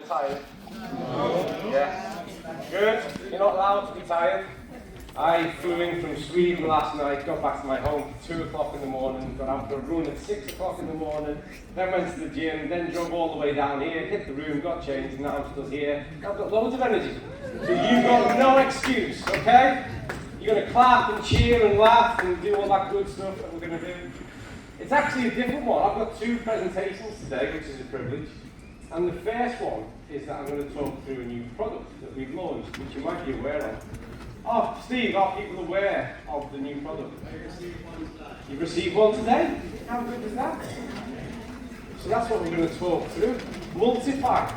tired? No. Yeah. Good. You're not allowed to be tired. I flew in from Sweden last night, got back to my home at 2 o'clock in the morning, got out for a run at 6 o'clock in the morning, then went to the gym, then drove all the way down here, hit the room, got changed, and now I'm still here. I've got loads of energy. So you've got no excuse, okay? You're going to clap and cheer and laugh and do all that good stuff that we're going to do. It's actually a different one. I've got 2 presentations today, which is a privilege. And the first one is that I'm going to talk through a new product that we've launched, which you might be aware of. Oh, Steve, are people aware of the new product? I received one today. You received one today? How good is that? So that's what we're going to talk through. Multify.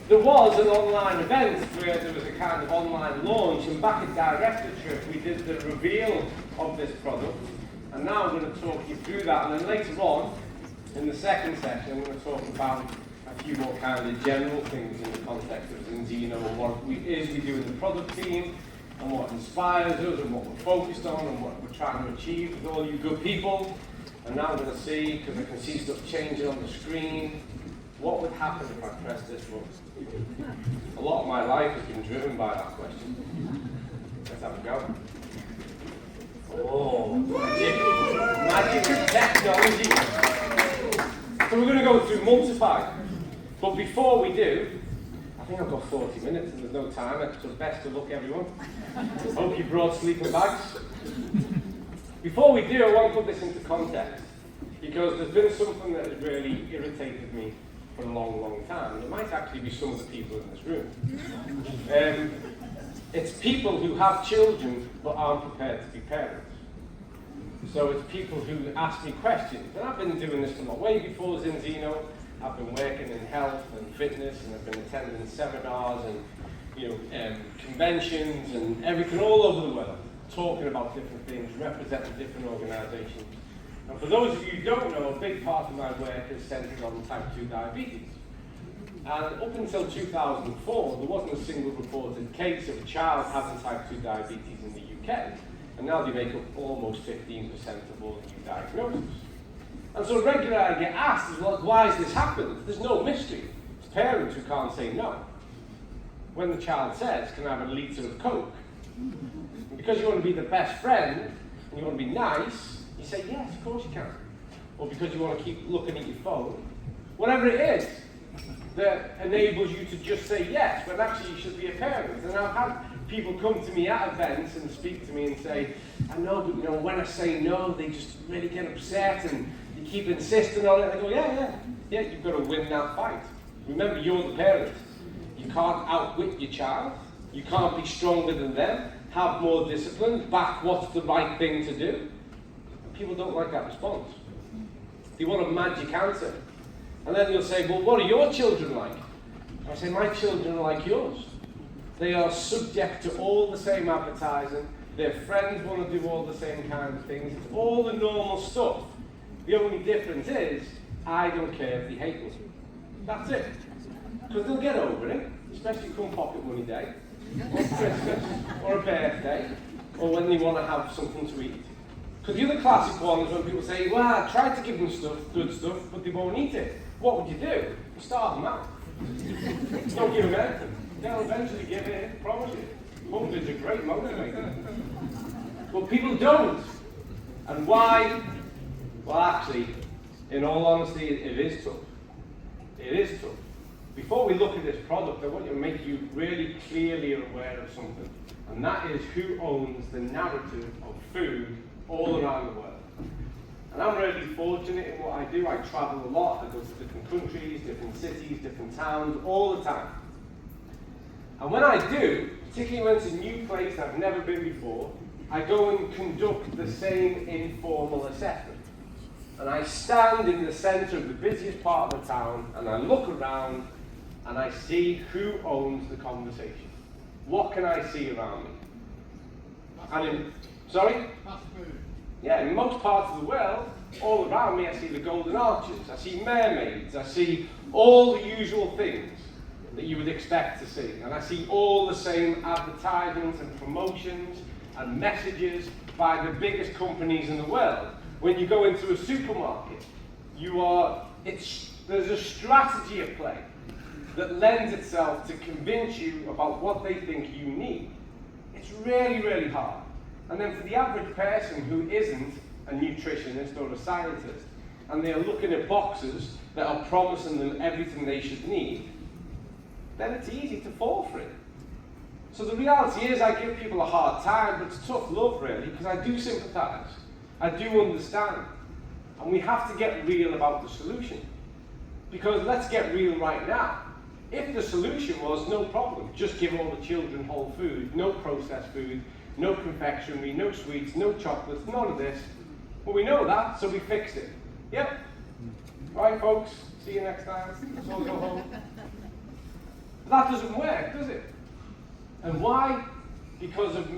There was an online event where there was a kind of online launch, and back at Director Trip we did the reveal of this product. And now I'm going to talk you through that, and then later on, in the second section, I'm going to talk about a few more kind of general things in the context of Zinzino and what we do in the product team, and what inspires us, and what we're focused on, and what we're trying to achieve with all you good people. And now I'm going to see, because I can see stuff changing on the screen, what would happen if I press this button? A lot of my life has been driven by that question. Let's have a go. Oh, magic of technology. So we're going to go through Multify. But before we do, I think I've got 40 minutes and there's no timer, so best of luck everyone. Hope you brought sleeping bags. Before we do, I want to put this into context, because there's been something that has really irritated me for a long, long time, and it might actually be some of the people in this room. It's people who have children but aren't prepared to be parents. So it's people who ask me questions, and I've been doing this from way before Zinzino. I've been working in health and fitness, and I've been attending seminars and conventions and everything all over the world, talking about different things, representing different organisations. And for those of you who don't know, a big part of my work is centred on type 2 diabetes. And up until 2004, there wasn't a single reported case of a child having type 2 diabetes in the UK. And now they make up almost 15% of all new diagnoses. And so regularly I get asked, well, why has this happened? There's no mystery. It's parents who can't say no. When the child says, can I have a litre of Coke? And because you want to be the best friend, and you want to be nice, you say, yes, of course you can. Or because you want to keep looking at your phone. Whatever it is that enables you to just say yes, when actually you should be a parent. And I've had people come to me at events and speak to me and say, I know, but when I say no, they just really get upset and you keep insisting on it. I go, yeah, you've got to win that fight. Remember, you're the parent. You can't outwit your child. You can't be stronger than them. Have more discipline. Back what's the right thing to do. And people don't like that response. They want a magic answer. And then you'll say, well, what are your children like? And I say, my children are like yours. They are subject to all the same advertising. Their friends want to do all the same kind of things. It's all the normal stuff. The only difference is, I don't care if they hate me. That's it. Because they'll get over it, especially come pocket money day, or Christmas, or a birthday, or when they want to have something to eat. Because the other classic one is when people say, well, I tried to give them stuff, good stuff, but they won't eat it. What would you do? You starve them out. Don't give them anything. They'll eventually give in, I promise you. Hunger's a great motivator. But people don't. And why? Well, actually, in all honesty, it is tough. It is tough. Before we look at this product, I want to make you really clearly aware of something. And that is who owns the narrative of food all around the world. And I'm really fortunate in what I do. I travel a lot. I go to different countries, different cities, different towns, all the time. And when I do, particularly when it's a new place I've never been before, I go and conduct the same informal assessment. And I stand in the centre of the busiest part of the town, and I look around, and I see who owns the conversation. What can I see around me? Sorry? Fast food. Yeah, in most parts of the world, all around me I see the golden arches, I see mermaids, I see all the usual things that you would expect to see. And I see all the same advertisements and promotions and messages by the biggest companies in the world. When you go into a supermarket, there's a strategy at play. that lends itself to convince you about what they think you need. It's really, really hard. And then for the average person who isn't a nutritionist or a scientist, and they're looking at boxes that are promising them everything they should need, then it's easy to fall for it. So the reality is I give people a hard time, but it's tough love really, because I do sympathise. I do understand. And we have to get real about the solution. Because let's get real right now. If the solution was no problem, just give all the children whole food, no processed food, no confectionery, no sweets, no chocolates, none of this. Well, we know that, so we fixed it. Yep. Right, folks, see you next time. Let's all go home. But that doesn't work, does it? And why? Because of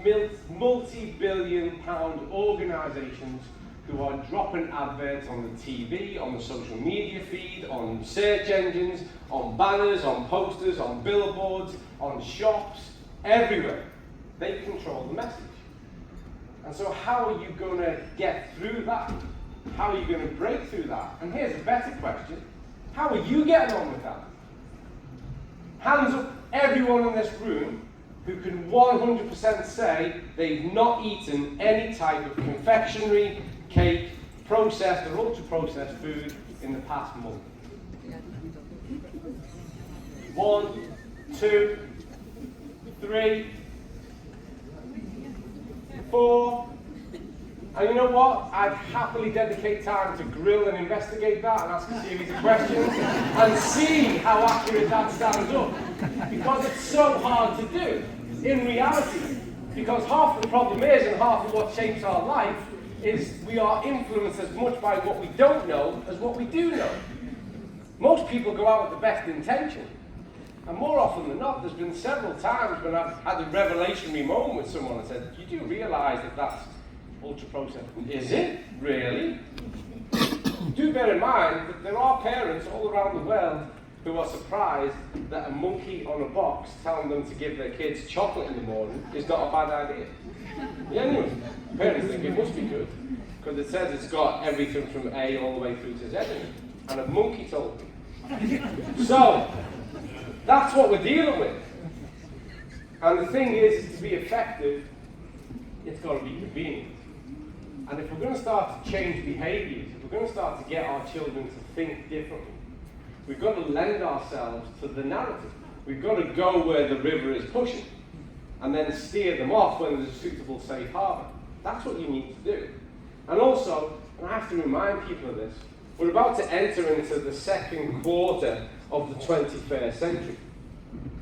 multi-billion-pound organisations who are dropping adverts on the TV, on the social media feed, on search engines, on banners, on posters, on billboards, on shops, everywhere. They control the message. And so how are you going to get through that? How are you going to break through that? And here's a better question. How are you getting on with that? Hands up, everyone in this room who can 100% say they've not eaten any type of confectionery, cake, processed or ultra-processed food in the past month. 1, 2, 3, 4. And you know what? I'd happily dedicate time to grill and investigate that and ask a series of questions and see how accurate that stands up. Because it's so hard to do in reality. Because half the problem is, and half of what shapes our life, is we are influenced as much by what we don't know as what we do know. Most people go out with the best intention. And more often than not, there's been several times when I've had a revelationary moment with someone and said, you do realise that that's ultra-processed? Is it? Really? Do bear in mind that there are parents all around the world who are surprised that a monkey on a box telling them to give their kids chocolate in the morning is not a bad idea. Genuinely. Parents think it must be good, because it says it's got everything from A all the way through to Z in it. And a monkey told me. So, that's what we're dealing with. And the thing is to be effective, it's got to be convenient. And if we're going to start to change behaviours, if we're going to start to get our children to think differently, we've got to lend ourselves to the narrative. We've got to go where the river is pushing, and then steer them off when there's a suitable safe harbour. That's what you need to do. And also, and I have to remind people of this, we're about to enter into the second quarter of the 21st century.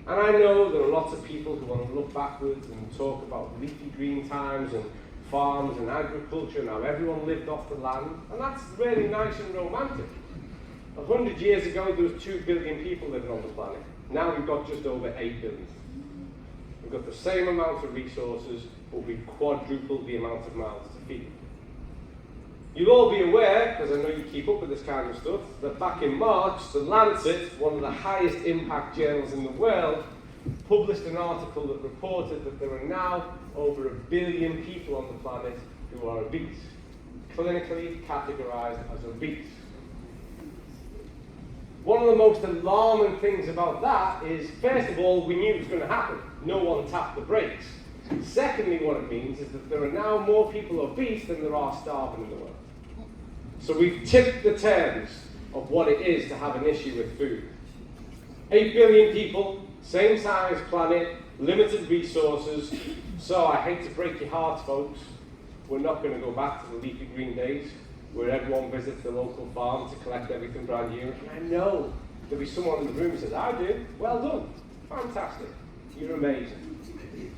And I know there are lots of people who want to look backwards and talk about leafy green times and farms and agriculture and how everyone lived off the land. And that's really nice and romantic. 100 years ago, there was 2 billion people living on the planet. Now we've got just over 8 billion. We've got the same amount of resources, but we've quadrupled the amount of mouths to feed. You'll all be aware, because I know you keep up with this kind of stuff, that back in March, The Lancet, one of the highest impact journals in the world, published an article that reported that there are now over 1 billion people on the planet who are obese, clinically categorized as obese. One of the most alarming things about that is, first of all, we knew it was going to happen. No one tapped the brakes. Secondly, what it means is that there are now more people obese than there are starving in the world. So we've tipped the terms of what it is to have an issue with food. 8 billion people, same size planet, limited resources. So I hate to break your hearts, folks. We're not going to go back to the leafy green days where everyone visits the local farm to collect everything brand new. And I know there'll be someone in the room who says, I do. Well done. Fantastic. You're amazing.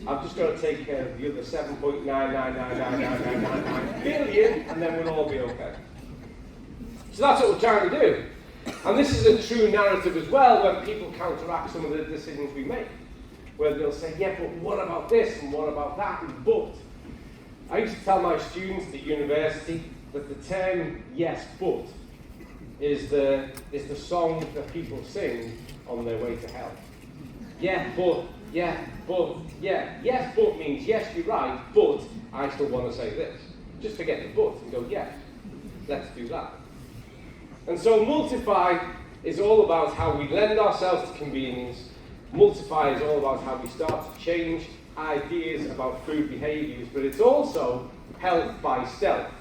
I've just got to take care of the other 7.9999999 billion, and then we'll all be okay. So that's what we're trying to do. And this is a true narrative as well when people counteract some of the decisions we make. Where they'll say, yeah, but what about this and what about that? And but. I used to tell my students at university that the term yes, but is the song that people sing on their way to hell. Yeah, but, yeah, but, yeah. Yes, but means yes, you're right, but I still want to say this. Just forget the but and go, yes, let's do that. And so Multify is all about how we lend ourselves to convenience. Multify is all about how we start to change ideas about food behaviours, but it's also health by stealth.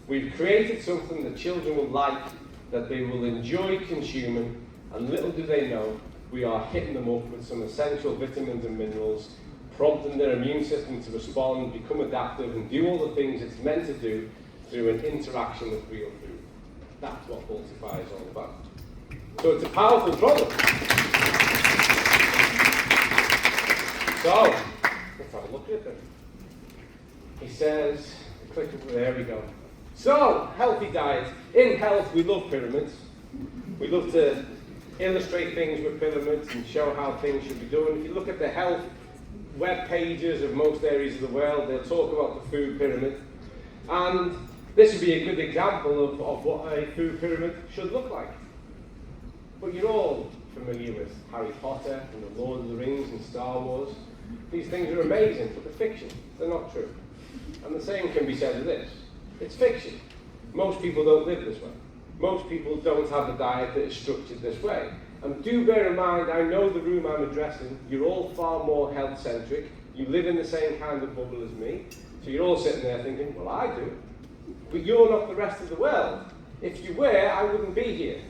We've created something that children will like, that they will enjoy consuming, and little do they know, we are hitting them up with some essential vitamins and minerals, prompting their immune system to respond, become adaptive, and do all the things it's meant to do through an interaction with real food. That's what Multify is all about. So it's a powerful product. So, let's have a look at it. He says, there we go. So, healthy diet. In health, we love pyramids. We love to illustrate things with pyramids and show how things should be done. If you look at the health web pages of most areas of the world, they'll talk about the food pyramid. And this would be a good example of what a food pyramid should look like. But you're all familiar with Harry Potter and the Lord of the Rings and Star Wars. These things are amazing, but they're fiction. They're not true. And the same can be said of this. It's fiction. Most people don't live this way. Most people don't have a diet that is structured this way. And do bear in mind, I know the room I'm addressing, you're all far more health-centric. You live in the same kind of bubble as me. So you're all sitting there thinking, well, I do. But you're not the rest of the world. If you were, I wouldn't be here.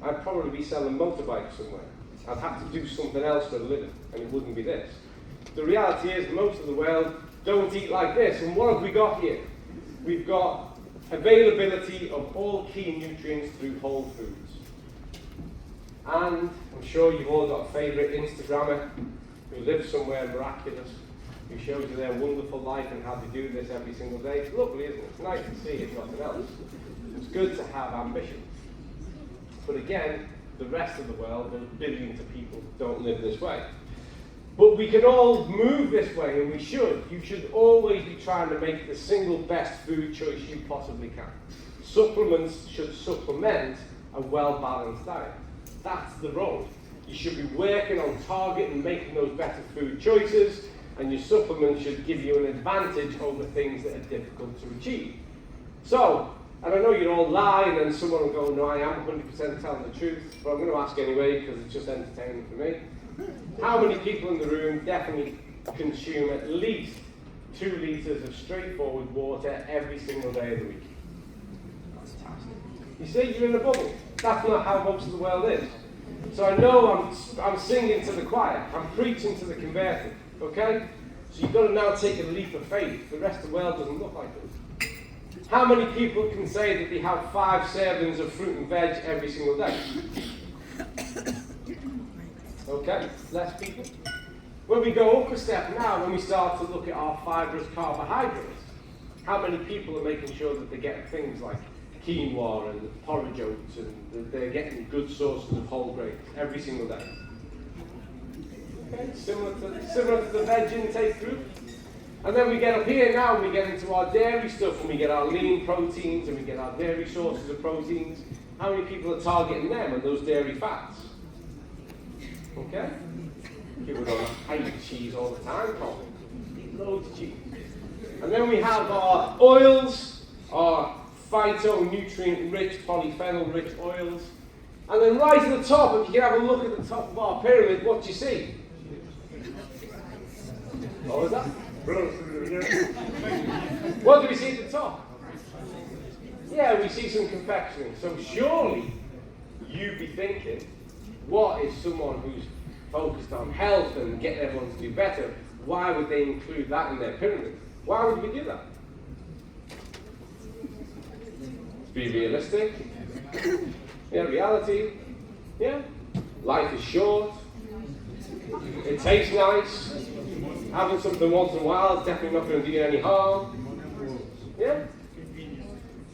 I'd probably be selling motorbikes somewhere. I'd have to do something else for a living, and it wouldn't be this. The reality is, most of the world don't eat like this. And what have we got here? We've got availability of all key nutrients through whole foods. And I'm sure you've all got a favourite Instagrammer who lives somewhere miraculous, who shows you their wonderful life and how they do this every single day. It's lovely, isn't it? It's nice to see, if nothing else. It's good to have ambition. But again, the rest of the world, there's billions of people who don't live this way. But we can all move this way, and we should. You should always be trying to make the single best food choice you possibly can. Supplements should supplement a well-balanced diet. That's the road. You should be working on target and making those better food choices, and your supplements should give you an advantage over things that are difficult to achieve. So, and I know you'll all lie, and then someone will go, no, I am 100% telling the truth, but I'm going to ask anyway, because it's just entertaining for me. How many people in the room definitely consume at least 2 litres of straightforward water every single day of the week? Fantastic. You see, you're in a bubble. That's not how most of the world is. So I know I'm singing to the choir. I'm preaching to the converted. Okay? So you've got to now take a leap of faith. The rest of the world doesn't look like this. How many people can say that they have 5 servings of fruit and veg every single day? Okay, less people. When we go up a step now, when we start to look at our fibrous carbohydrates, how many people are making sure that they get things like quinoa and porridge oats, and that they're getting good sources of whole grains every single day? Okay, similar to the veg intake group. And then we get up here now, and we get into our dairy stuff, and we get our lean proteins, and we get our dairy sources of proteins. How many people are targeting them and those dairy fats? Okay? People don't I eat cheese all the time, Colin. Eat loads of cheese. And then we have our oils, our phytonutrient-rich, polyphenol-rich oils. And then right at the top, if you can have a look at the top of our pyramid, what do you see? What was that? What do we see at the top? Yeah, we see some confectionery. So surely you'd be thinking, what is someone who's focused on health and getting everyone to do better, why would they include that in their pyramid? Why would we do that? To be realistic. Yeah, reality. Yeah. Life is short. It tastes nice. Having something once in a while is definitely not going to do you any harm. Yeah?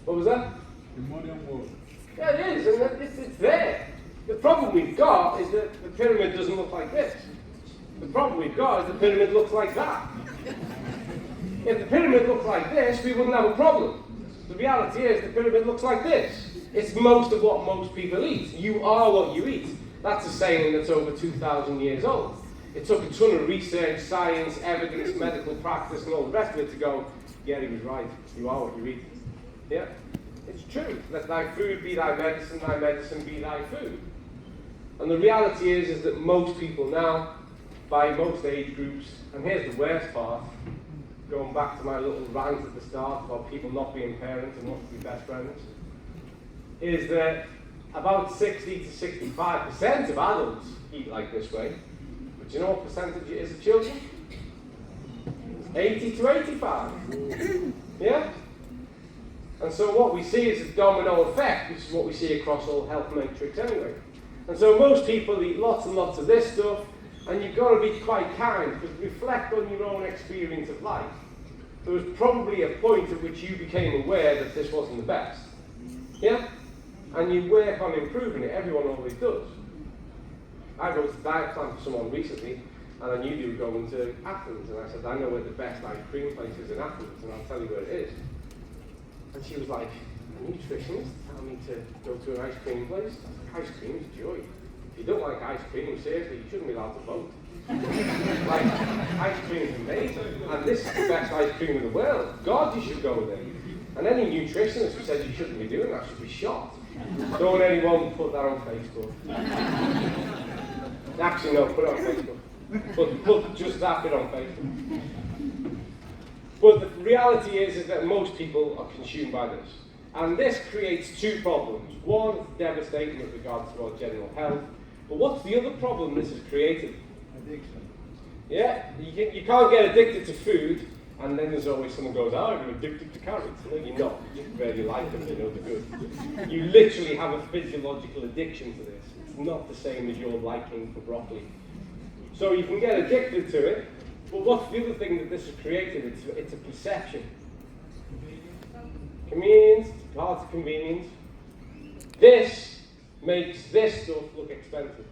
What was that? The modern world. Yeah, it is, and it's there. The problem we've got is that the pyramid doesn't look like this. The problem we've got is the pyramid looks like that. If the pyramid looked like this, we wouldn't have a problem. The reality is the pyramid looks like this. It's most of what most people eat. You are what you eat. That's a saying that's over 2,000 years old. It took a ton of research, science, evidence, medical practice, and all the rest of it to go, yeah, he was right. You are what you eat. Yeah? It's true. Let thy food be thy medicine be thy food. And the reality is that most people now, by most age groups, and here's the worst part, going back to my little rant at the start about people not being parents and wanting to be best friends, is that about 60 to 65% of adults eat like this way. But do you know what percentage it is of children? 80 to 85. Yeah? And so what we see is a domino effect, which is what we see across all health metrics anyway. And so most people eat lots and lots of this stuff, and you've got to be quite kind, because reflect on your own experience of life. There was probably a point at which you became aware that this wasn't the best. Yeah? And you work on improving it. Everyone always does. I wrote a diet plan for someone recently, and I knew they were going to Athens, and I said, I know where the best ice cream place is in Athens, and I'll tell you where it is. And she was like, a nutritionist tell me to go to an ice cream place? I was like, ice cream is joy. If you don't like ice cream, seriously, you shouldn't be allowed to vote. Like, ice cream is amazing, and this is the best ice cream in the world. God, you should go there. And any nutritionist who says you shouldn't be doing that should be shot. Don't anyone put that on Facebook. Actually, no, put it on Facebook. Put just that bit on Facebook. But the reality is that most people are consumed by this. And this creates two problems. One, it's devastating with regards to our general health. But what's the other problem this has created? Addiction. Yeah, you can't get addicted to food, and then there's always someone goes, oh, you're addicted to carrots. No, you're not. You just really like them, you know they're good. You literally have a physiological addiction to this. It's not the same as your liking for broccoli. So you can get addicted to it, but what's the other thing that this has created? It's a perception. Convenience, parts of convenience. This makes this stuff look expensive,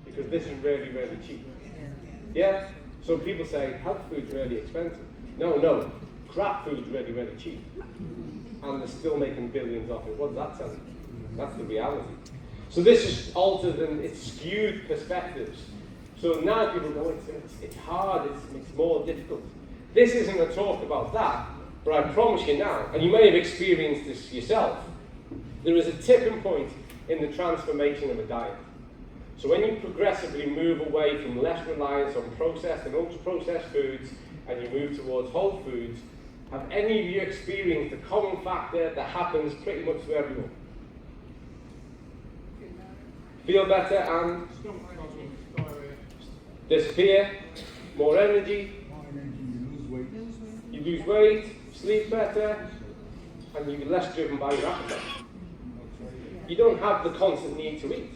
because this is really, really cheap. Yeah? So people say, health food's really expensive. No, crap food's really, really cheap. And they're still making billions off it. What does that tell you? That's the reality. So this is altered and it's skewed perspectives. So now people go, it's hard, it's more difficult. This isn't a talk about that, but I promise you now, and you may have experienced this yourself, there is a tipping point in the transformation of a diet. So when you progressively move away from less reliance on processed and ultra-processed foods, and you move towards whole foods, have any of you experienced the common factor that happens pretty much to everyone? Feel better and disappear, more energy, you lose weight, sleep better, and you're less driven by your appetite. You don't have the constant need to eat.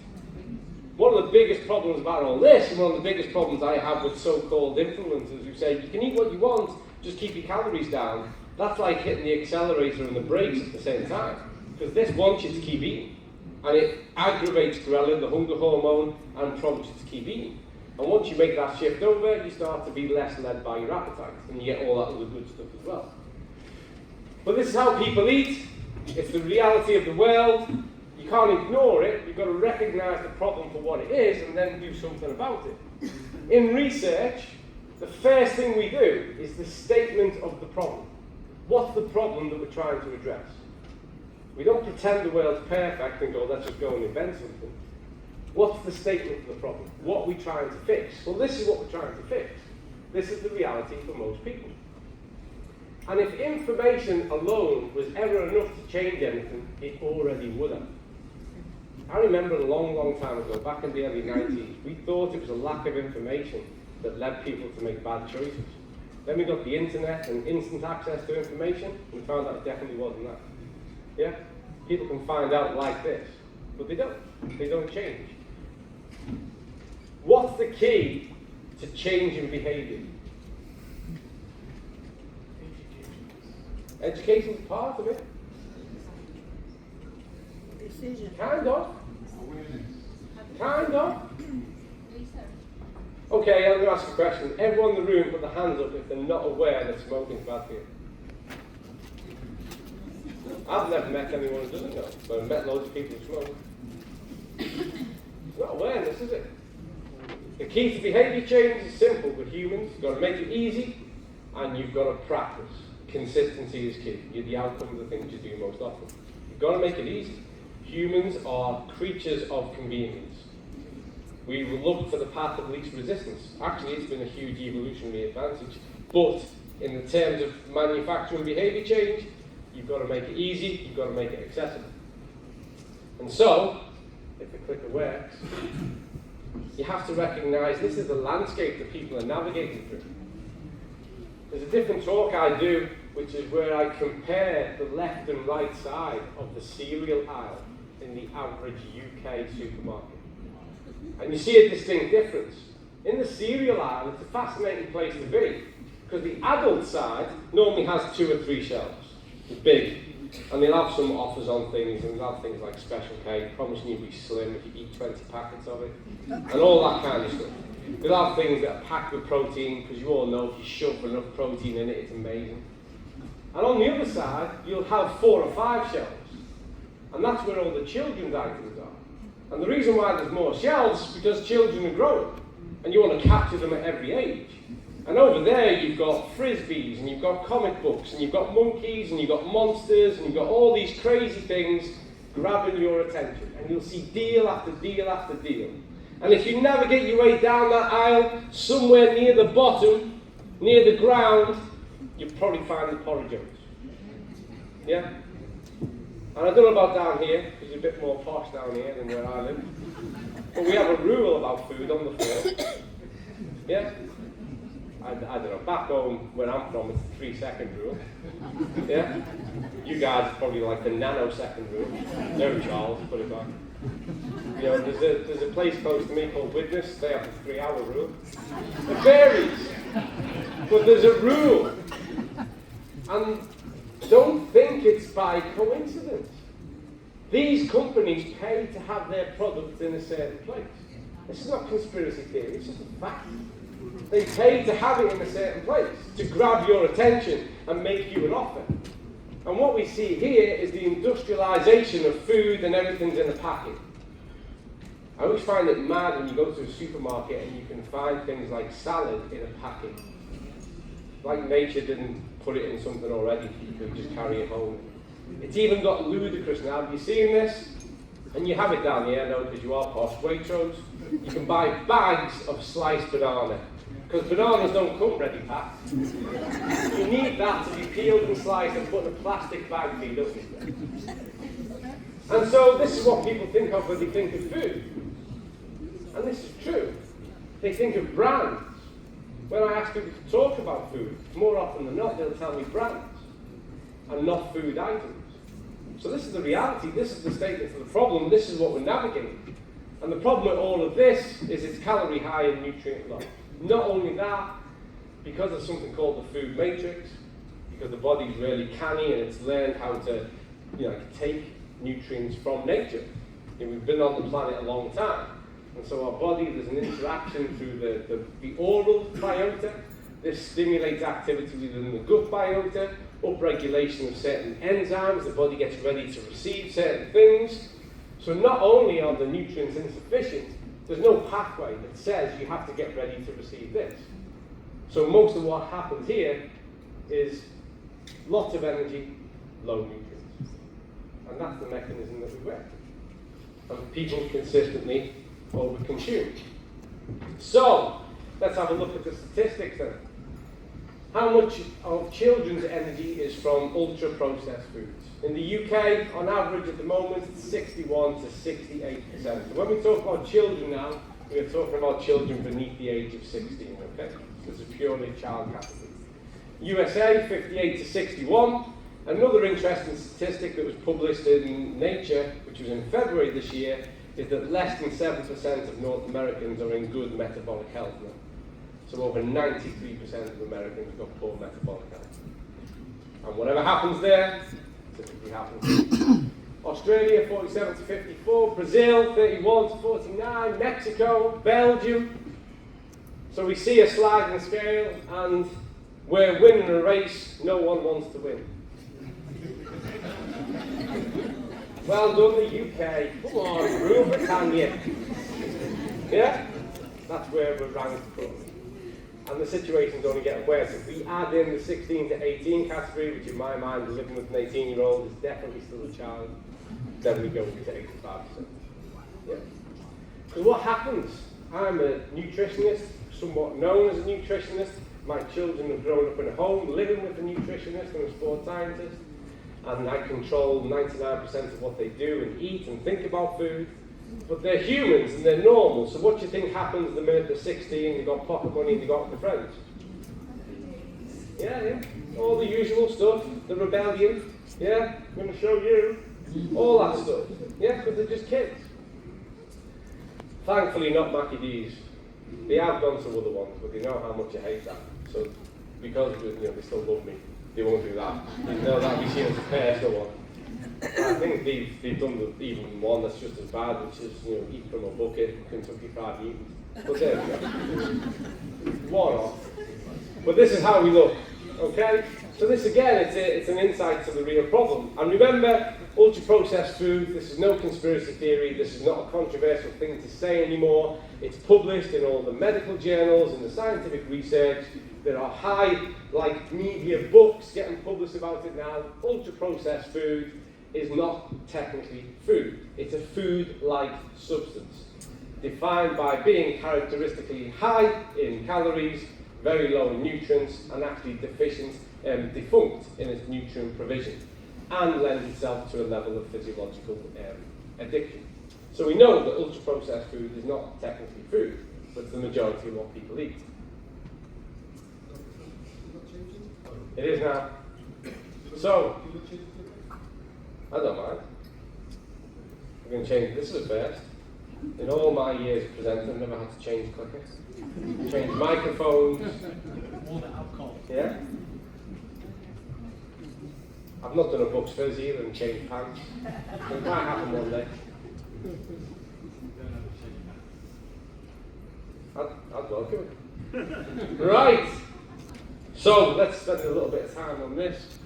One of the biggest problems about all this, and one of the biggest problems I have with so-called influencers who say, you can eat what you want, just keep your calories down, that's like hitting the accelerator and the brakes at the same time. Because this wants you to keep eating. And it aggravates ghrelin, the hunger hormone, and prompts you to keep eating. And once you make that shift over, you start to be less led by your appetite, and you get all that other good stuff as well. But this is how people eat. It's the reality of the world. You can't ignore it. You've got to recognise the problem for what it is, and then do something about it. In research, the first thing we do is the statement of the problem. What's the problem that we're trying to address? We don't pretend the world's perfect and go, let's just go and invent something. What's the statement of the problem? What are we trying to fix? Well, this is what we're trying to fix. This is the reality for most people. And if information alone was ever enough to change anything, it already would have. I remember a long, long time ago, back in the early 90s, we thought it was a lack of information that led people to make bad choices. Then we got the internet and instant access to information, and we found out it definitely wasn't that. Yeah? People can find out like this, but they don't. They don't change. What's the key to changing behaviour? Education is part of it. Decision. Kind of. Kind of. Okay, I'm going to ask a question. Everyone in the room put their hands up if they're not aware that smoking is bad for you. I've never met anyone who doesn't know, but I've met loads of people who smoke. It's not awareness, is it? The key to behaviour change is simple with humans. You've got to make it easy, and you've got to practice. Consistency is key. You're the outcome of the things you do most often. You've got to make it easy. Humans are creatures of convenience. We will look for the path of least resistance. Actually, it's been a huge evolutionary advantage. But in the terms of manufacturing behaviour change, you've got to make it easy, you've got to make it accessible. And so, if the clicker works, you have to recognise this is the landscape that people are navigating through. There's a different talk I do, which is where I compare the left and right side of the cereal aisle in the average UK supermarket. And you see a distinct difference. In the cereal aisle, it's a fascinating place to be, because the adult side normally has 2 or 3 shelves. It's big. And they'll have some offers on things, and they'll have things like special K, promising you'll be slim if you eat 20 packets of it, and all that kind of stuff. They'll have things that are packed with protein, because you all know if you shove enough protein in it, it's amazing. And on the other side, you'll have 4 or 5 shelves. And that's where all the children's items are. And the reason why there's more shelves is because children are growing, and you want to capture them at every age. And over there, you've got frisbees, and you've got comic books, and you've got monkeys, and you've got monsters, and you've got all these crazy things grabbing your attention. And you'll see deal after deal after deal. And if you navigate your way down that aisle, somewhere near the bottom, near the ground, you'll probably find the porridge oats. Yeah? And I don't know about down here, because it's a bit more posh down here than where I live. But we have a rule about food on the floor. Yeah? I don't know, back home where I'm from, it's the 3-second rule. Yeah? You guys probably like the nanosecond rule. No, Charles, put it back. You know, there's a place close to me called Witness, they have the 3-hour rule. It varies, but there's a rule. And don't think it's by coincidence. These companies pay to have their products in a certain place. This is not conspiracy theory, it's just a fact. They pay to have it in a certain place, to grab your attention and make you an offer. And what we see here is the industrialization of food, and everything's in a packet. I always find it mad when you go to a supermarket and you can find things like salad in a packet. Like nature didn't put it in something already, you could just carry it home. It's even got ludicrous now. Have you seen this? And you have it down here, I know, because you are posh. Waitrose, you can buy bags of sliced banana. Because bananas don't come ready packed. You need that to be peeled and sliced and put in a plastic bag for you, don't you? And so this is what people think of when they think of food. And this is true. They think of brands. When I ask people to talk about food, more often than not, they'll tell me brands and not food items. So this is the reality, this is the statement of the problem, this is what we're navigating. And the problem with all of this is it's calorie high and nutrient low. Not only that, because of something called the food matrix, because the body's really canny and it's learned how to, take nutrients from nature. We've been on the planet a long time. And so our body, there's an interaction through the oral biota. This stimulates activity within the gut biota, upregulation of certain enzymes. The body gets ready to receive certain things. So not only are the nutrients insufficient, there's no pathway that says you have to get ready to receive this. So most of what happens here is lots of energy, low nutrients. And that's the mechanism that we work. And people consistently overconsume. So, let's have a look at the statistics then. How much of children's energy is from ultra-processed foods? In the UK, on average at the moment, it's 61 to 68%. So when we talk about children now, we are talking about children beneath the age of 16, okay? So it's a purely child category. USA, 58 to 61. Another interesting statistic that was published in Nature, which was in February this year, is that less than 7% of North Americans are in good metabolic health now. So over 93% of Americans have got poor metabolic health. And whatever happens there, typically happens. Australia, 47 to 54. Brazil, 31 to 49. Mexico, Belgium. So we see a sliding scale, and we're winning a race no one wants to win. Well done, the UK. Come on, rule Britannia. Yeah? That's where we're ranked from. and the situation's only getting worse. If we add in the 16 to 18 category, which in my mind, living with an 18-year-old is definitely still a child, then we go to 85%. Yeah. Because what happens? I'm a nutritionist, somewhat known as a nutritionist. My children have grown up in a home living with a nutritionist and a sports scientist, and I control 99% of what they do and eat and think about food. But they're humans and they're normal, so what do you think happens the minute they're 16, they've got pocket money and they've got their friends? Yeah. All the usual stuff, the rebellion, yeah, I'm going to show you, all that stuff. Yeah, because they're just kids. Thankfully not Mackie D's. They have gone to other ones, but they know how much I hate that. So because they still love me, they won't do that. They know that we see it as a personal one. I think they've done even one that's just as bad, which is eat from a bucket, Kentucky Fried Newtons. But there we go. One off. But this is how we look. Okay? So this again, it's an insight to the real problem. And remember, ultra-processed food, this is no conspiracy theory, this is not a controversial thing to say anymore. It's published in all the medical journals, in the scientific research. There are media books getting published about it now. Ultra-processed food is not technically food. It's a food-like substance, defined by being characteristically high in calories, very low in nutrients, and actually defunct in its nutrient provision, and lends itself to a level of physiological addiction. So we know that ultra-processed food is not technically food, but it's the majority of what people eat. It is now. So, I don't mind. We're going to change. This is a first. In all my years of presenting, I've never had to change clickers, change microphones. All the alcohol. Yeah. I've not done a Bucks Fizz either and changed pants. It might happen one day. I'd welcome it. Right. So let's spend a little bit of time on this.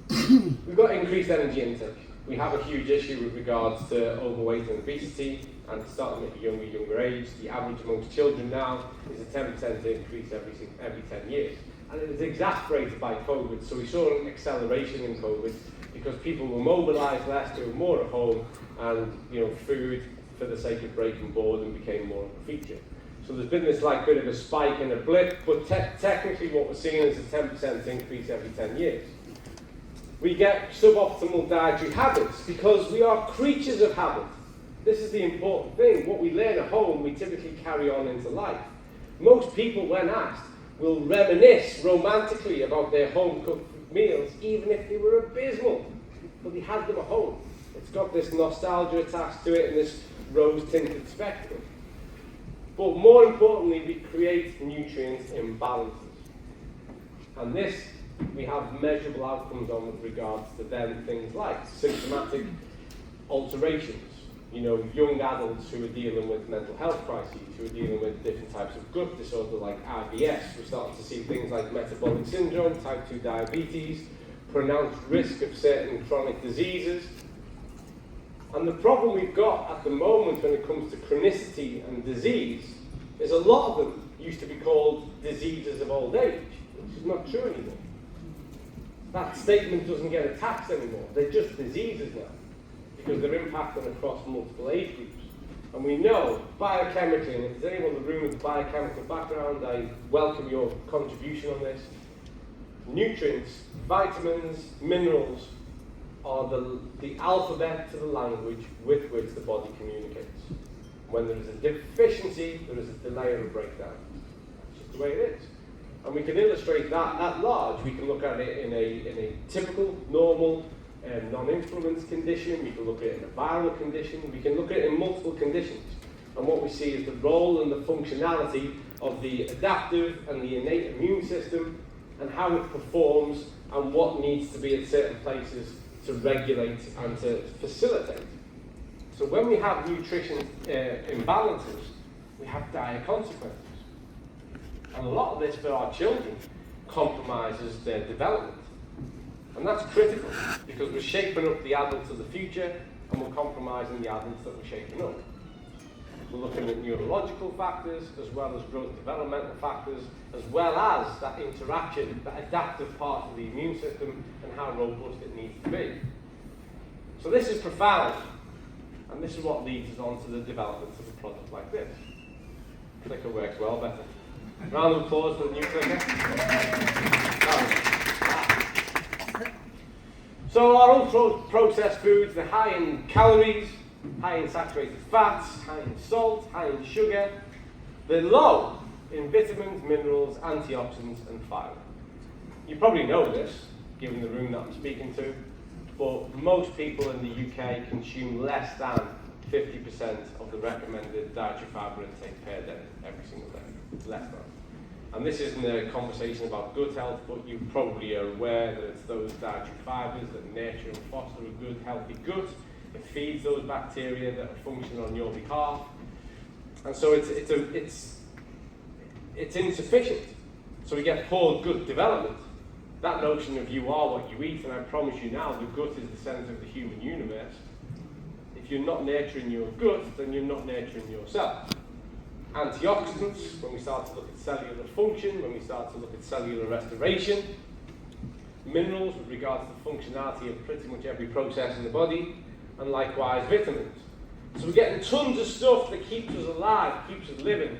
We've got increased energy intake. We have a huge issue with regards to overweight and obesity, and starting at a younger age. The average amongst children now is a 10% increase every 10 years. And it was exacerbated by COVID, so we saw an acceleration in COVID because people were mobilised less, doing more at home, and food for the sake of breaking boredom became more of a feature. So there's been this bit of a spike and a blip, but technically what we're seeing is a 10% increase every 10 years. We get suboptimal dietary habits because we are creatures of habit. This is the important thing. What we learn at home, we typically carry on into life. Most people, when asked, will reminisce romantically about their home-cooked meals, even if they were abysmal. But they had them at home. It's got this nostalgia attached to it and this rose-tinted spectrum. But more importantly, we create nutrient imbalances. And this, we have measurable outcomes on with regards to then things like symptomatic alterations. Young adults who are dealing with mental health crises, who are dealing with different types of gut disorder like IBS. We're starting to see things like metabolic syndrome, type 2 diabetes, pronounced risk of certain chronic diseases. And the problem we've got at the moment when it comes to chronicity and disease is a lot of them used to be called diseases of old age, which is not true anymore. That statement doesn't get attached anymore. They're just diseases now, because they're impacting across multiple age groups. And we know biochemically, and if there's anyone in the room with a biochemical background, I welcome your contribution on this. Nutrients, vitamins, minerals are the alphabet to the language with which the body communicates. When there is a deficiency, there is a delay or a breakdown. That's just the way it is. And we can illustrate that at large. We can look at it in a typical, normal, non-influenced condition. We can look at it in a viral condition. We can look at it in multiple conditions. And what we see is the role and the functionality of the adaptive and the innate immune system and how it performs and what needs to be at certain places to regulate and to facilitate. So when we have nutrition imbalances, we have dire consequences. And a lot of this for our children compromises their development. And that's critical because we're shaping up the adults of the future and we're compromising the adults that we're shaping up. We're looking at neurological factors, as well as growth developmental factors, as well as that interaction, that adaptive part of the immune system, and how robust it needs to be. So this is profound, and this is what leads us on to the development of a product like this. Clicker works well better. Round of applause for the new clicker. So our ultra-processed foods, they're high in calories, high in saturated fats, high in salt, high in sugar. They're low in vitamins, minerals, antioxidants, and fiber. You probably know this, given the room that I'm speaking to, but most people in the UK consume less than 50% of the recommended dietary fiber intake per day, every single day. Less than. And this isn't a conversation about gut health, but you probably are aware that it's those dietary fibers that nurture and foster a good, healthy gut. It feeds those bacteria that are functioning on your behalf. And so it's insufficient. So we get poor gut development. That notion of you are what you eat, and I promise you now, the gut is the centre of the human universe. If you're not nurturing your gut, then you're not nurturing yourself. Antioxidants, when we start to look at cellular function, when we start to look at cellular restoration. Minerals, with regards to the functionality of pretty much every process in the body. And likewise, vitamins. So we're getting tons of stuff that keeps us alive, keeps us living,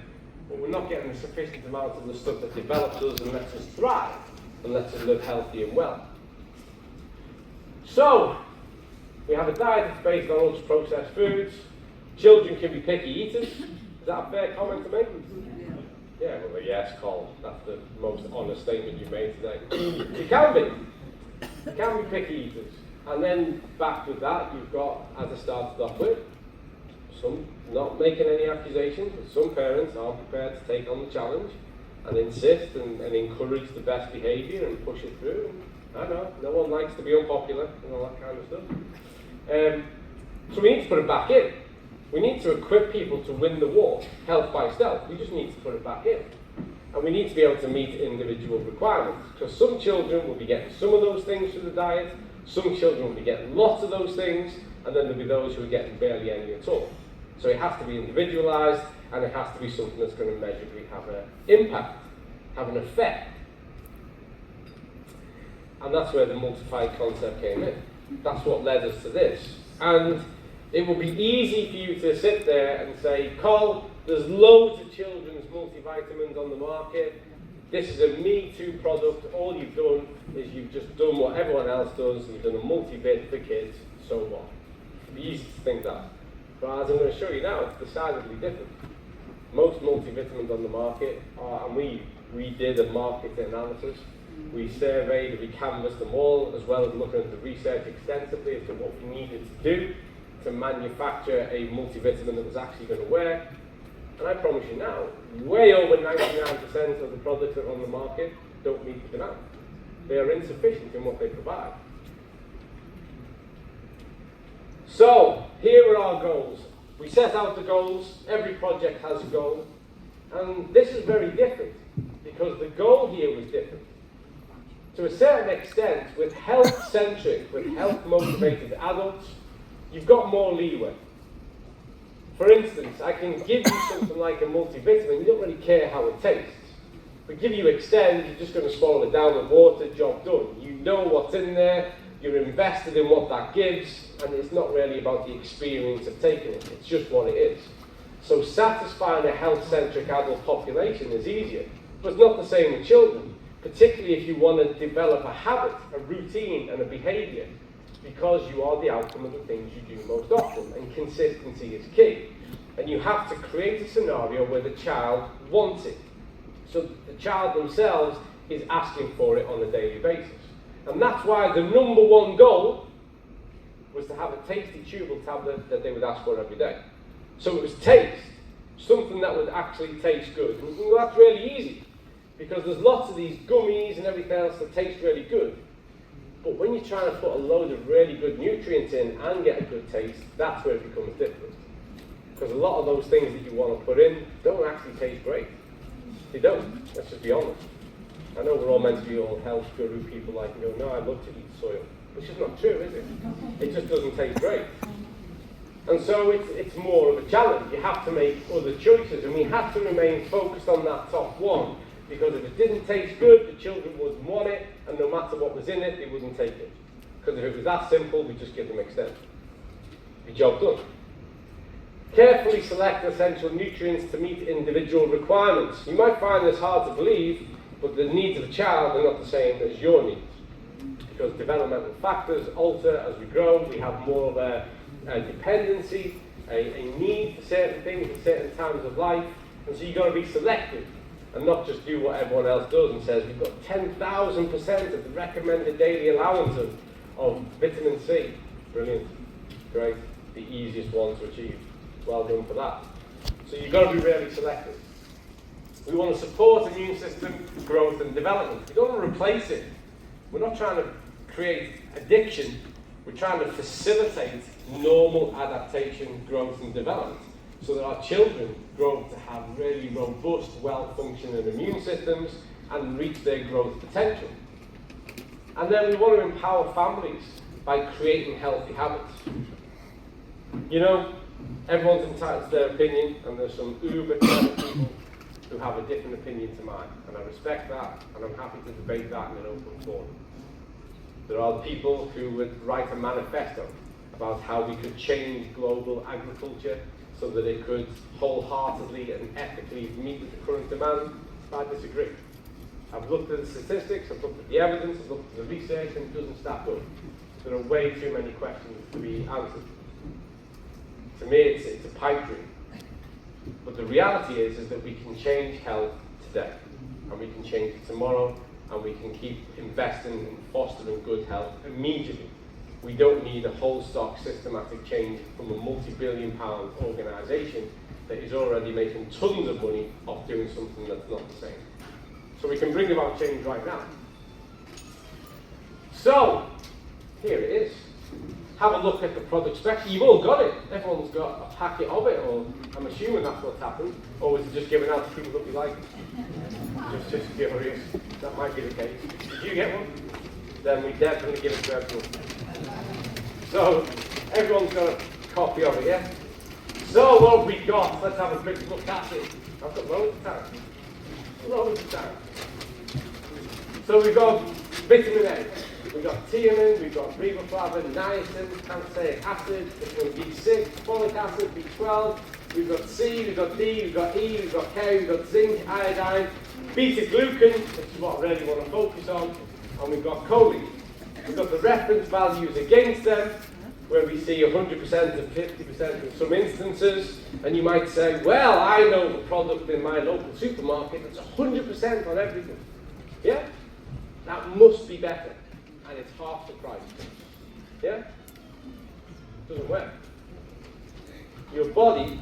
but we're not getting a sufficient amount of the stuff that develops us and lets us thrive, and lets us live healthy and well. So, we have a diet that's based on ultra-processed foods. Children can be picky eaters. Is that a fair comment to make? Yeah, well, yes, Colin. That's the most honest statement you've made today. You can be. You can be picky eaters. And then back with that, you've got, as I started off with, some not making any accusations, but some parents aren't prepared to take on the challenge and insist and encourage the best behaviour and push it through. I know, no one likes to be unpopular and all that kind of stuff. So we need to put it back in. We need to equip people to win the war, health by stealth. We just need to put it back in. And we need to be able to meet individual requirements. Because some children will be getting some of those things through the diet, some children will be getting lots of those things, and then there'll be those who are getting barely any at all. So it has to be individualised, and it has to be something that's going to measurably have an impact, have an effect. And that's where the Multify concept came in. That's what led us to this. And it will be easy for you to sit there and say, Col, there's loads of children's multivitamins on the market. This is a Me Too product. All you've done is you've just done what everyone else does. You've done a multivit for kids. So what? It'd be easy to think that. But as I'm going to show you now, it's decidedly different. Most multivitamins on the market are, and we did a market analysis. We surveyed, we canvassed them all, as well as looking at the research extensively as to what we needed to do to manufacture a multivitamin that was actually going to work. And I promise you now, way over 99% of the products that are on the market don't meet the demand. They are insufficient in what they provide. So, here are our goals. We set out the goals, every project has a goal, and this is very different, because the goal here was different. To a certain extent, with health-centric, with health-motivated adults, you've got more leeway. For instance, I can give you something like a multivitamin, you don't really care how it tastes. But give you Extend, you're just going to swallow it down with water, job done. You know what's in there, you're invested in what that gives, and it's not really about the experience of taking it, it's just what it is. So satisfying a health-centric adult population is easier, but it's not the same with children, particularly if you want to develop a habit, a routine, and a behaviour, because you are the outcome of the things you do most often, and consistency is key. And you have to create a scenario where the child wants it. So the child themselves is asking for it on a daily basis. And that's why the number one goal was to have a tasty chewable tablet that they would ask for every day. So it was taste, something that would actually taste good. And well, that's really easy, because there's lots of these gummies and everything else that taste really good. But when you're trying to put a load of really good nutrients in and get a good taste, that's where it becomes difficult. Because a lot of those things that you want to put in don't actually taste great. They don't, let's just be honest. I know we're all meant to be all health guru people like and go, no, I love to eat soil. Which is not true, is it? It just doesn't taste great. And so it's more of a challenge. You have to make other choices, and we have to remain focused on that top one, because if it didn't taste good, the children wouldn't want it, and no matter what was in it, they wouldn't take it. Because if it was that simple, we'd just give them extent. Your job done. Carefully select essential nutrients to meet individual requirements. You might find this hard to believe, but the needs of a child are not the same as your needs. Because developmental factors alter as we grow. We have more of a dependency, a need for certain things at certain times of life. And so you've got to be selective and not just do what everyone else does and says, we've got 10,000% of the recommended daily allowance of vitamin C. Brilliant. Great. The easiest one to achieve. Well done for that. So you've got to be really selective. We want to support immune system growth and development. We don't want to replace it. We're not trying to create addiction. We're trying to facilitate normal adaptation, growth and development so that our children grow to have really robust, well-functioning immune systems and reach their growth potential. And then we want to empower families by creating healthy habits. You know, everyone's entitled to their opinion, and there's some uber clever people who have a different opinion to mine, and I respect that, and I'm happy to debate that in an open forum. There are people who would write a manifesto about how we could change global agriculture so that it could wholeheartedly and ethically meet with the current demand. I disagree. I've looked at the statistics, I've looked at the evidence, I've looked at the research, and it doesn't stack up. There are way too many questions to be answered. To me, it's a pipe dream. But the reality is that we can change health today, and we can change it tomorrow, and we can keep investing in fostering good health immediately. We don't need a whole stock systematic change from a multi-billion-pound organisation that is already making tons of money off doing something that's not the same. So we can bring about change right now. So, here it is. Have a look at the product spec. You've all got it. Everyone's got a packet of it, or I'm assuming that's what's happened. Or is it just given out to people that we like? Just curious. That might be the case. Did you get one? Then we definitely give it to everyone. So, everyone's got a copy of it, yeah? So, what have we got? Let's have a quick look at it. I've got loads of time. Loads of time. So, we've got vitamin A. We've got thiamine, we've got riboflavin, niacin, canceric acid, vitamin B6, folic acid, B12, we've got C, we've got D, we've got E, we've got K, we've got zinc, iodine, beta-glucan, which is what I really want to focus on, and we've got choline. We've got the reference values against them, where we see 100% and 50% in some instances, and you might say, well, I know the product in my local supermarket that's 100% on everything. Yeah? That must be better. And it's half the price. Yeah? Doesn't work. Your body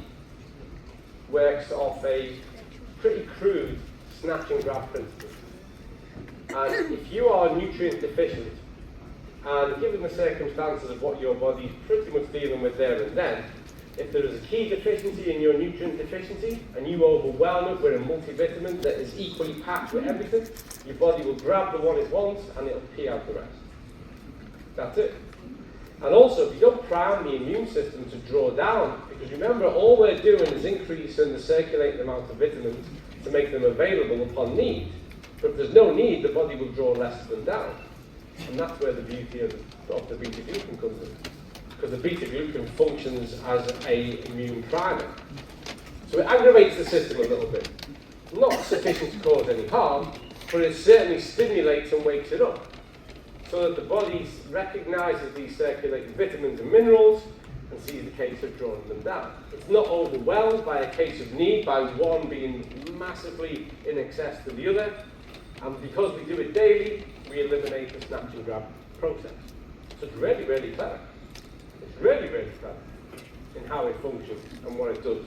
works off a pretty crude snatch and grab principle. And if you are nutrient deficient, and given the circumstances of what your body's pretty much dealing with there and then, if there is a key deficiency in your nutrient deficiency, and you overwhelm it with a multivitamin that is equally packed with everything, your body will grab the one it wants and it'll pee out the rest. That's it. And also, if you don't prime the immune system to draw down, because remember, all we're doing is increasing the circulating amount of vitamins to make them available upon need. But if there's no need, the body will draw less of them down. And that's where the beauty of the beta-glucan comes in. Because the beta-glucan functions as an immune primer. So it aggravates the system a little bit. Not sufficient to cause any harm, but it certainly stimulates and wakes it up. So that the body recognises these circulating vitamins and minerals and sees the case of drawing them down. It's not overwhelmed by a case of need, by one being massively in excess to the other. And because we do it daily, we eliminate the snatch and grab process. So it's really, really clever. It's really, really clever in how it functions and what it does.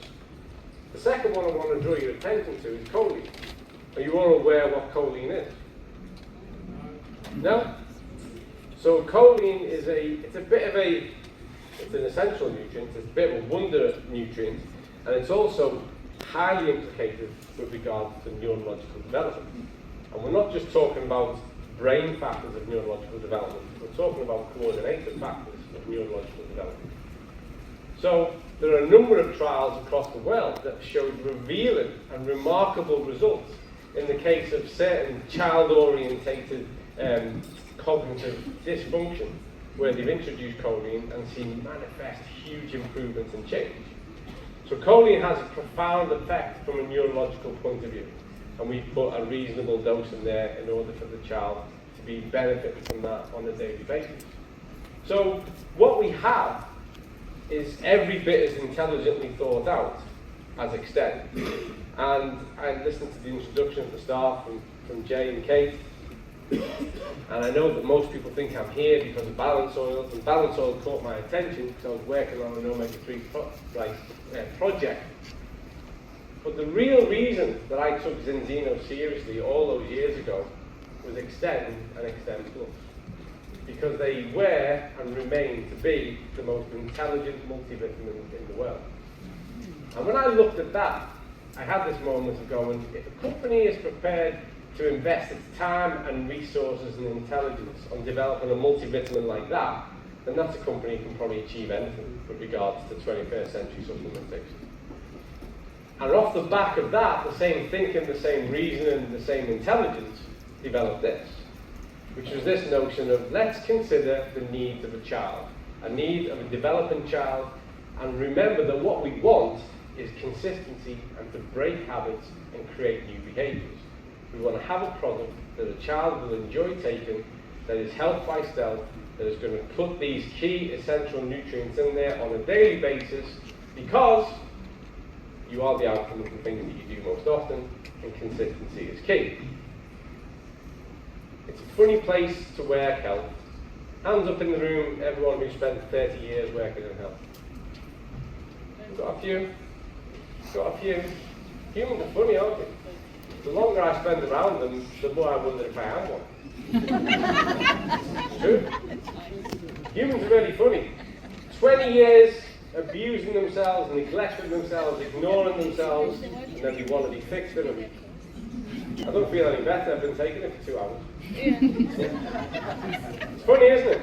The second one I want to draw your attention to is choline. Are you all aware what choline is? No? So choline is it's an essential nutrient, it's a bit of a wonder nutrient, and it's also highly implicated with regard to neurological development. And we're not just talking about brain factors of neurological development, we're talking about coordinated factors of neurological development. So there are a number of trials across the world that showed revealing and remarkable results in the case of certain child-orientated cognitive dysfunction, where they've introduced choline and seen manifest huge improvements and change. So choline has a profound effect from a neurological point of view, and we've put a reasonable dose in there in order for the child to be benefiting from that on a daily basis. So what we have is every bit as intelligently thought out as Extend. And I listened to the introduction at the start from Jay and Kate, and I know that most people think I'm here because of balance oils, and balance oil caught my attention because I was working on an omega-3 project. But the real reason that I took Zinzino seriously all those years ago was Extend and Extend Plus, because they were and remain to be the most intelligent multivitamins in the world. And when I looked at that, I had this moment of going, if a company is prepared to invest its time and resources and intelligence on developing a multivitamin like that, then that's a company that can probably achieve anything with regards to 21st century supplementation. And off the back of that, the same thinking, the same reasoning, the same intelligence developed this, which was this notion of let's consider the needs of a child, a need of a developing child, and remember that what we want is consistency and to break habits and create new behaviours. We want to have a product that a child will enjoy taking, that is health by stealth, that is going to put these key essential nutrients in there on a daily basis, because you are the outcome of the things that you do most often, and consistency is key. It's a funny place to work health. Hands up in the room, everyone who spent 30 years working in health. Got a few. Got a few. Humans are funny, aren't they? The longer I spend around them, the more I wonder if I am one. True. Humans are really funny. 20 years abusing themselves, neglecting themselves, ignoring themselves, and then they want to be fixed in a week. I don't feel any better. I've been taking it for 2 hours. It's funny, isn't it?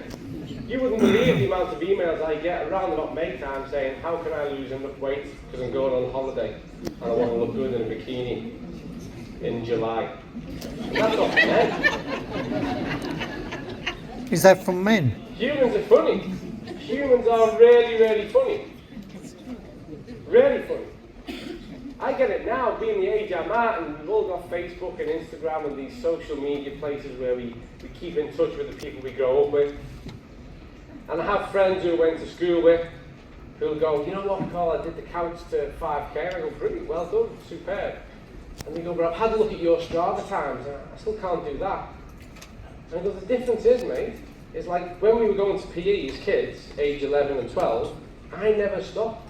You wouldn't believe the amount of emails I get around about May time saying, how can I lose enough weight because I'm going on holiday and I want to look good in a bikini in July. That's not for men. Is that from men? Humans are funny. Humans are really, really funny. Really funny. I get it now, being the age I'm at, and we've all got Facebook and Instagram and these social media places where we keep in touch with the people we grow up with. And I have friends who I went to school with who'll go, you know what, Carl, I did the couch to 5K, and I go, brilliant, well done, superb. And they go, but I've had a look at your Strava times, and I still can't do that. And I go, the difference is, mate, is like when we were going to PE as kids, age 11 and 12, I never stopped.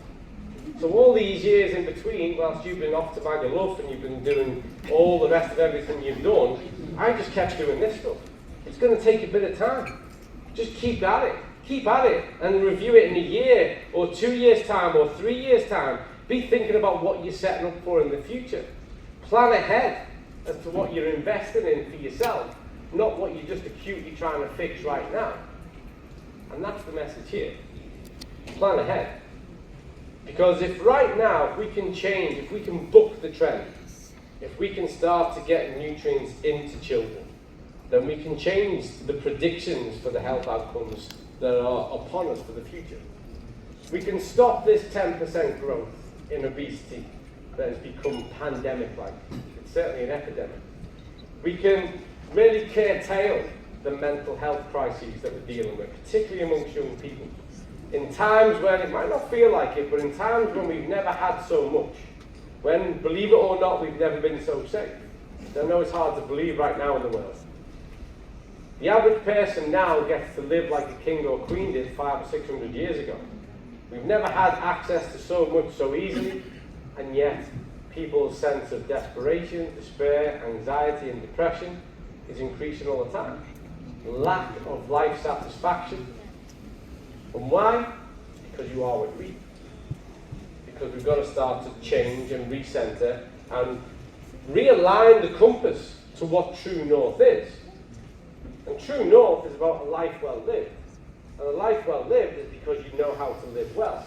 So all these years in between, whilst you've been off to Magaluf and you've been doing all the rest of everything you've done, I just kept doing this stuff. It's going to take a bit of time. Just keep at it. Keep at it and review it in a year or 2 years' time or 3 years' time. Be thinking about what you're setting up for in the future. Plan ahead as to what you're investing in for yourself, not what you're just acutely trying to fix right now. And that's the message here. Plan ahead. Because if right now, if we can change, if we can book the trend, if we can start to get nutrients into children, then we can change the predictions for the health outcomes that are upon us for the future. We can stop this 10% growth in obesity that has become pandemic-like. It's certainly an epidemic. We can really curtail the mental health crises that we're dealing with, particularly amongst young people. In times when it might not feel like it, but in times when we've never had so much, when, believe it or not, we've never been so safe. I know it's hard to believe right now in the world. The average person now gets to live like a king or queen did 500 or 600 years ago. We've never had access to so much so easily, and yet people's sense of desperation, despair, anxiety, and depression is increasing all the time. Lack of life satisfaction. And why? Because you are what you eat. Because we've got to start to change and recenter and realign the compass to what true north is. And true north is about a life well lived. And a life well lived is because you know how to live well.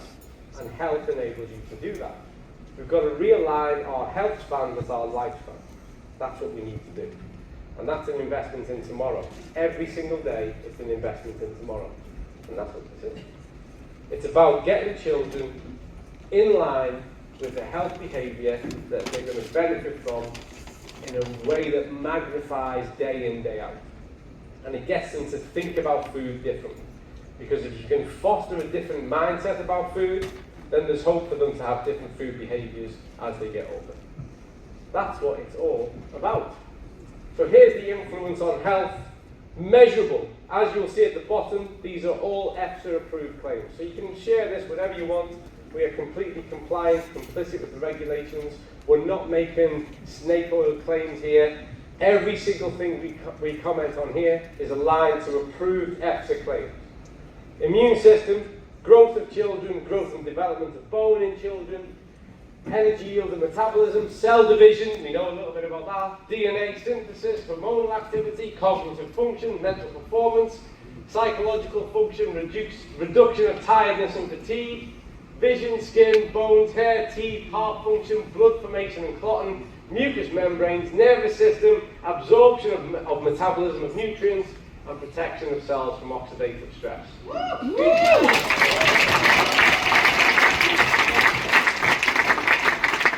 and health enables you to do that. We've got to realign our health span with our lifespan. That's what we need to do. And that's an investment in tomorrow. Every single day, it's an investment in tomorrow. And that's what this is. It's about getting children in line with the health behaviour that they're going to benefit from in a way that magnifies day in, day out. And it gets them to think about food differently. Because if you can foster a different mindset about food, then there's hope for them to have different food behaviours as they get older. That's what it's all about. So here's the influence on health, measurable. As you'll see at the bottom, these are all EFSA approved claims. So you can share this whatever you want. We are completely compliant, complicit with the regulations. We're not making snake oil claims here. Every single thing we comment on here is aligned to approved EFSA claims. Immune system, growth of children, growth and development of bone in children, energy yield and metabolism, cell division, we know a little bit about that, DNA synthesis, hormonal activity, cognitive function, mental performance, psychological function, reduction of tiredness and fatigue, vision, skin, bones, hair, teeth, heart function, blood formation and clotting, mucous membranes, nervous system, absorption of metabolism of nutrients, and protection of cells from oxidative stress.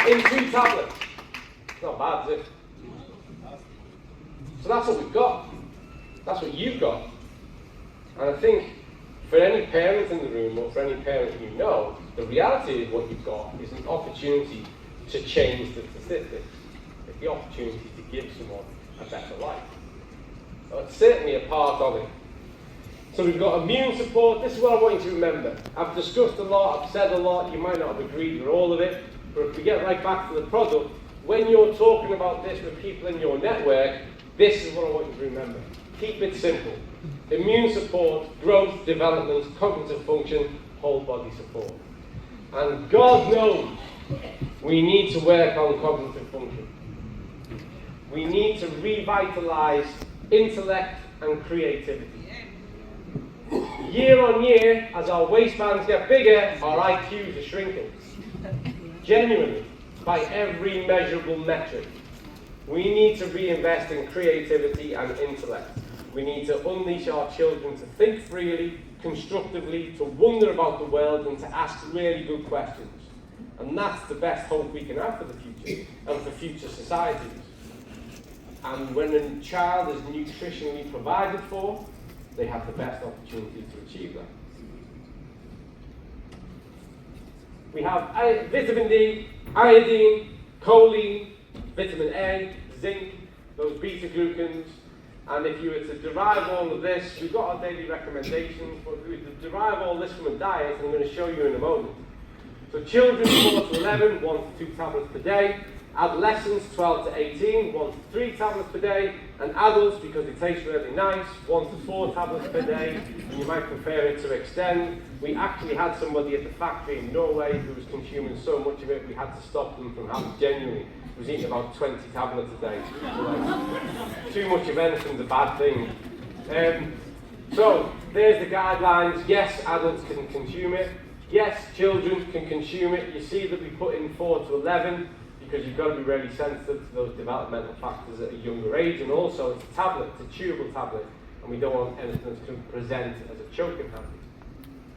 In 2 tablets. It's not bad, is it? So that's what we've got. That's what you've got. And I think for any parent in the room, or for any parent you know, the reality of what you've got is an opportunity to change the statistics. It's the opportunity to give someone a better life. So it's certainly a part of it. So we've got immune support. This is what I want you to remember. I've discussed a lot, I've said a lot, you might not have agreed with all of it, but if we get right back to the product, when you're talking about this with people in your network, this is what I want you to remember. Keep it simple. Immune support, growth, development, cognitive function, whole body support. And God knows we need to work on cognitive function. We need to revitalise intellect and creativity. Year on year, as our waistbands get bigger, our IQs are shrinking. Genuinely, by every measurable metric. We need to reinvest in creativity and intellect. We need to unleash our children to think freely, constructively, to wonder about the world and to ask really good questions. And that's the best hope we can have for the future and for future societies. And when a child is nutritionally provided for, they have the best opportunity to achieve that. We have vitamin D, iodine, choline, vitamin A, zinc, those beta-glucans. And if you were to derive all of this, we've got our daily recommendations, but if we were to derive all this from a diet, I'm going to show you in a moment. So children 4 to 11, 1 to 2 tablets per day. Adolescents 12 to 18, 1 to 3 tablets per day. And adults, because it tastes really nice, 1 to 4 tablets per day. And you might prefer it to extend. We actually had somebody at the factory in Norway who was consuming so much of it, we had to stop them from having genuinely. He was eating about 20 tablets a day. So like, too much of anything's a bad thing. So there's the guidelines. Yes, adults can consume it. Yes, children can consume it. You see that we put in 4 to 11 because you've got to be really sensitive to those developmental factors at a younger age. And also it's a tablet, it's a chewable tablet, and we don't want anything to present as a choking hazard.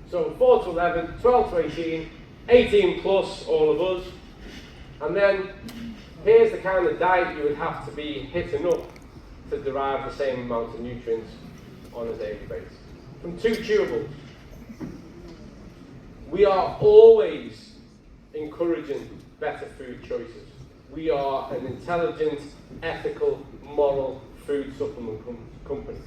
So 4 to 11, 12 to 18, 18 plus all of us. And then here's the kind of diet you would have to be hitting up to derive the same amount of nutrients on a daily basis. From 2 chewables. We are always encouraging better food choices. We are an intelligent, ethical, moral food supplement company.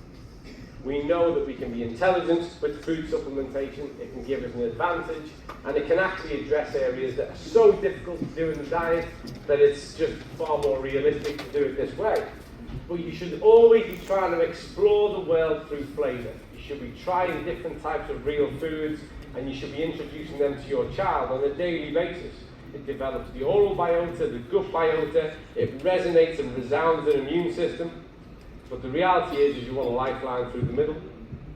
We know that we can be intelligent with food supplementation, it can give us an advantage, and it can actually address areas that are so difficult to do in the diet that it's just far more realistic to do it this way. But you should always be trying to explore the world through flavour. You should be trying different types of real foods, and you should be introducing them to your child on a daily basis. It develops the oral biota, the gut biota, it resonates and resounds the immune system. But the reality is you want a lifeline through the middle,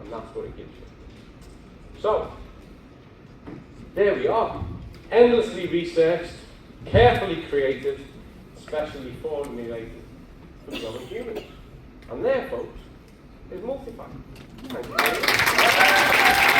and that's what it gives you. So, there we are. Endlessly researched, carefully created, specially formulated for growing humans. And there, folks, is Multify. Thank you very much.